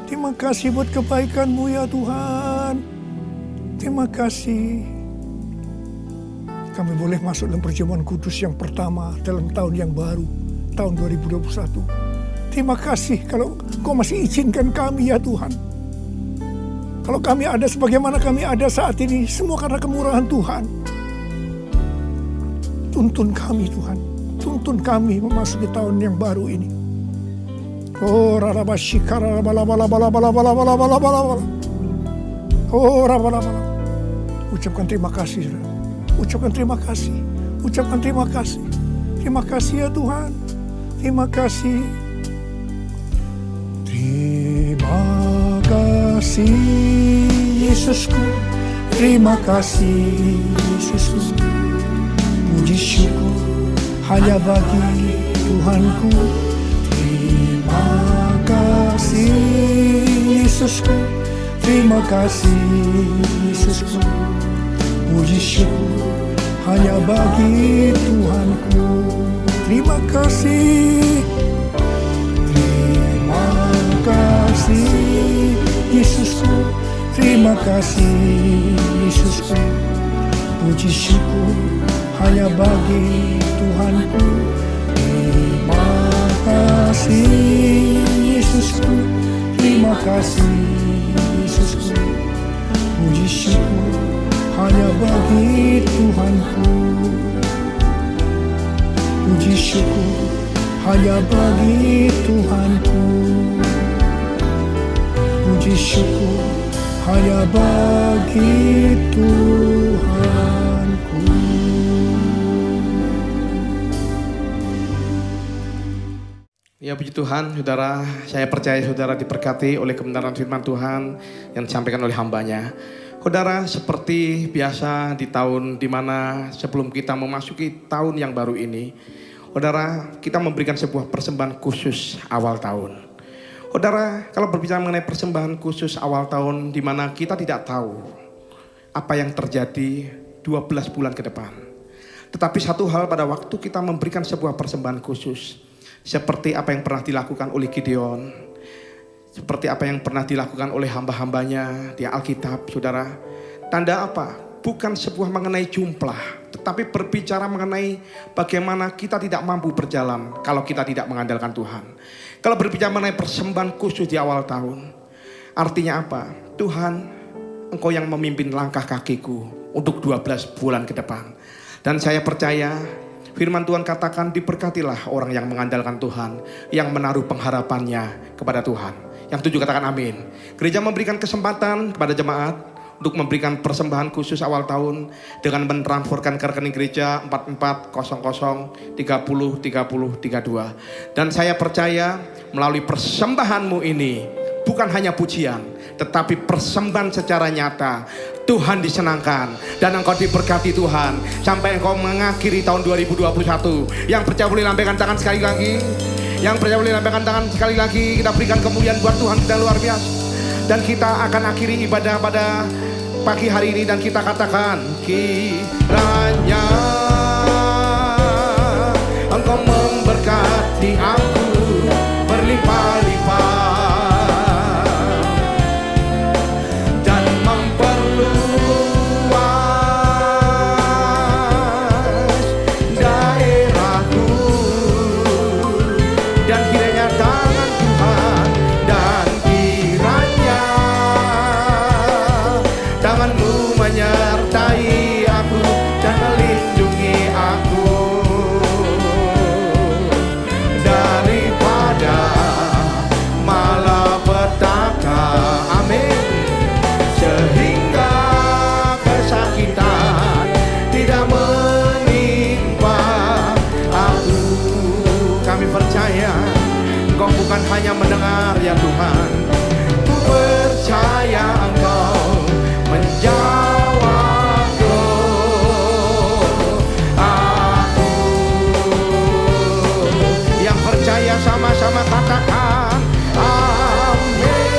Terima kasih buat kebaikan-Mu ya Tuhan. Terima kasih. Kami boleh masuk dalam perjamuan kudus yang pertama dalam tahun yang baru. Tahun 2021. Terima kasih kalau Kau masih izinkan kami ya Tuhan. Kalau kami ada sebagaimana kami ada saat ini, semua karena kemurahan Tuhan. Tuntun kami Tuhan, tuntun kami memasuki tahun yang baru ini. Oh rarabashikara bala. Oh rabalabala. Ucapkan terima kasih, saudara. Ucapkan terima kasih. Ucapkan terima kasih. Terima kasih ya Tuhan. Terima kasih. Terima kasih Yesusku, terima kasih Yesusku. Puji syukur hanya bagi Tuhanku. Terima kasih Yesusku, terima kasih Yesusku. Puji syukur hanya bagi Tuhanku. Terima kasih. Terima kasih Yesusku, terima kasih Yesusku. Puji syukur hanya bagi Tuhanku. Terima kasih Yesusku, terima kasih Yesusku. Puji syukur hanya bagi Tuhanku. Puji syukur hanya bagi Tuhanku. Puji syukur hanya bagi Tuhanku. Ya puji Tuhan, saudara, saya percaya saudara diberkati oleh kebenaran firman Tuhan yang disampaikan oleh hambanya. Saudara, seperti biasa di tahun dimana sebelum kita memasuki tahun yang baru ini, saudara, kita memberikan sebuah persembahan khusus awal tahun. Saudara, kalau berbicara mengenai persembahan khusus awal tahun di mana kita tidak tahu apa yang terjadi 12 bulan ke depan. Tetapi satu hal pada waktu kita memberikan sebuah persembahan khusus, seperti apa yang pernah dilakukan oleh Gideon, seperti apa yang pernah dilakukan oleh hamba-hambanya di Alkitab, saudara. Tanda apa? bukan sebuah mengenai jumlah, tetapi berbicara mengenai bagaimana kita tidak mampu berjalan kalau kita tidak mengandalkan Tuhan. Kalau berbicara mengenai persembahan khusus di awal tahun, artinya apa? Tuhan, Engkau yang memimpin langkah kakiku untuk 12 bulan ke depan. Dan saya percaya firman Tuhan katakan, diberkatilah orang yang mengandalkan Tuhan, yang menaruh pengharapannya kepada Tuhan. Yang setuju katakan amin. Gereja memberikan kesempatan kepada jemaat untuk memberikan persembahan khusus awal tahun dengan mentransferkan ke rekening gereja 4400 30 30 32. Dan saya percaya melalui persembahanmu ini bukan hanya pujian, tetapi persembahan secara nyata. Tuhan disenangkan dan engkau diberkati Tuhan sampai engkau mengakhiri tahun 2021. Yang percaya boleh lambaikan tangan sekali lagi. Yang percaya boleh lambaikan tangan sekali lagi. Kita berikan kemuliaan buat Tuhan kita luar biasa. Dan kita akan akhiri ibadah pada pagi hari ini dan kita katakan, kiranya Engkau memberkati aku berlimpah-limpah dan memperluas daerahku, dan kiranya tangan Tuhan, dan kiranya tangan-Mu menyertai aku dan melindungi aku daripada malapetaka. Amin. Sehingga kesakitan tidak menimpa aku. Kami percaya Engkau bukan hanya mendengar ya Tuhan, ku percaya Engkau menjawab doaku. Yang percaya sama-sama katakan amin.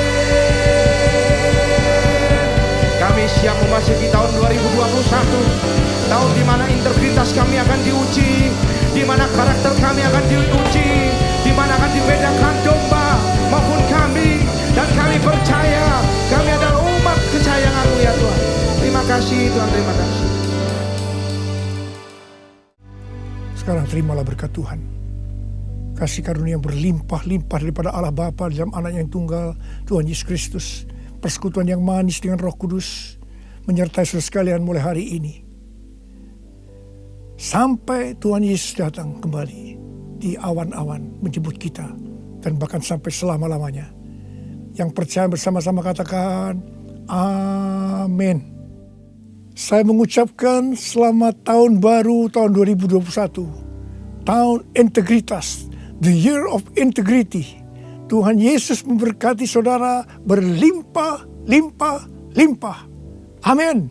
Kami siap memasuki tahun 2021, tahun di mana integritas kami akan diuji, di mana karakter kami akan diuji, di mana akan dibedakan domba maupun kami. Dan kami percaya kami adalah umat kesayangan-Mu ya Tuhan. Terima kasih Tuhan, terima kasih. Sekarang terimalah berkat Tuhan. Kasih karunia yang berlimpah-limpah daripada Allah Bapa dalam Anak yang tunggal, Tuhan Yesus Kristus. Persekutuan yang manis dengan Roh Kudus menyertai saudara sekalian mulai hari ini. Sampai Tuhan Yesus datang kembali di awan-awan menjemput kita. Dan bahkan sampai selama-lamanya. Yang percaya bersama-sama katakan amin. Saya mengucapkan selamat tahun baru tahun 2021. Tahun integritas. The year of integrity. Tuhan Yesus memberkati saudara berlimpah-limpah-limpah. Amin.